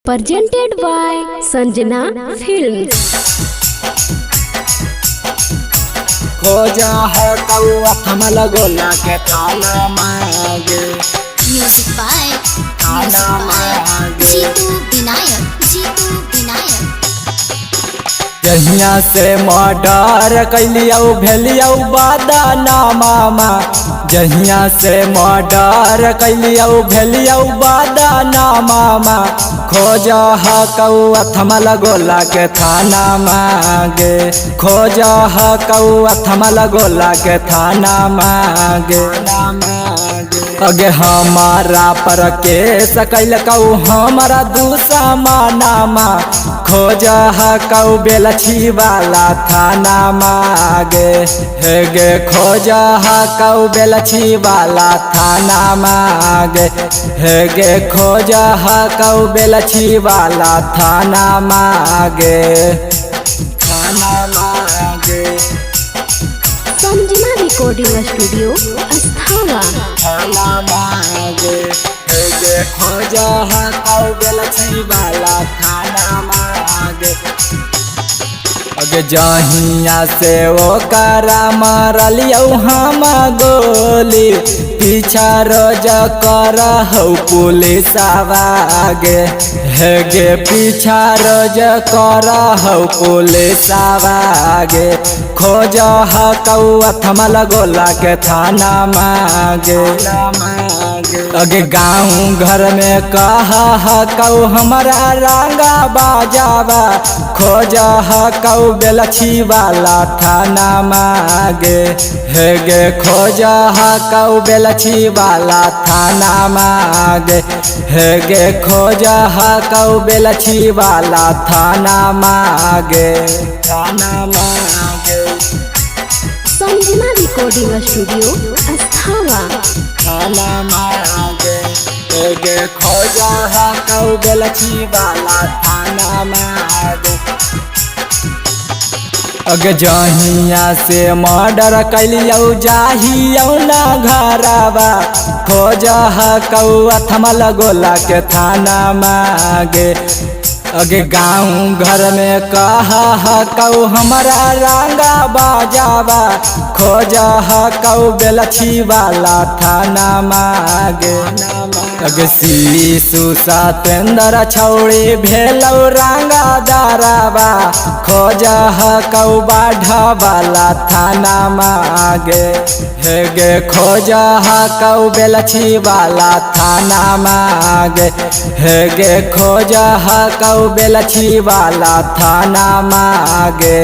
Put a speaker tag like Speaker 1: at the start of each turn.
Speaker 1: presented by Sanjana Films।
Speaker 2: खोजा है कौआ थमल गोला के थाना मांगे।
Speaker 3: म्यूजिक बाय जीतू विनायक
Speaker 2: जहिया से मर्डर कैलियो भेलियो बादाना मामा। जहिया से मर्डर कैलियो भेलियो बादाना मामा। खोजा है कौआ थमल गोला के थाना मांगे। खोजा है कौआ थमल गोला के थाना मांगे। अगे हमारा पर के सकल कौ हमारा दूसरा मानामा। खोजा है कौ बेलछी वाला थाना मांगे। हे गे खोजा है कौ बेलछी वाला थाना मांगे। हे गे खोजा है कौ बेलछी वाला थाना मांगे। थाना मांगे।
Speaker 1: Sanjana recording studio Asthana.
Speaker 2: थाना मांगे। हे गे खोजा है कौ बेलछी वाला थाना मांगे। अगे जहिया से वो करा मारलियो हम गोली। पीछा रोज कर हो पुलिस आवागे। हे गे पीछा रोज कर हो पुलिस आवागे। खोज है कौआ थमल गोला के थाना मांगे। अगे गाँव घर में कहा कौ हमारा रंगा बाजावा। खोज है कौ बेलछी वाला थाना मांगे। हे गे खोज है कौ बेलछी वाला थाना मांगे। हे गे खोज है कौ बेलछी वाला थाना मांगे। थाना मांगे।
Speaker 1: Sanjana recording studio Asthana.
Speaker 2: थाना मांगे। हे गे खोजा है कौ बेलछी वाला थाना मांगे। अगे जहिया से मर्डर कैलियो जाहियो ना घरवा। खोजा है कौआ थमल गोला के थाना मांगे। अगे गाँव घर में कहा कौ हमारा रंगा बाजावा। खोजा है कौ बेलछी वाला थाना मांगे। अगे शिशु सतेंद्र छौड़ी भेलौ रंगा दारावा। खोजा है कौ बाढ़ा वाला थाना मांगे। हे गे खोजा है कौ बेलछी वाला थाना मांगे। हे गे खोजा है कौ बेलछी वाला थाना मांगे।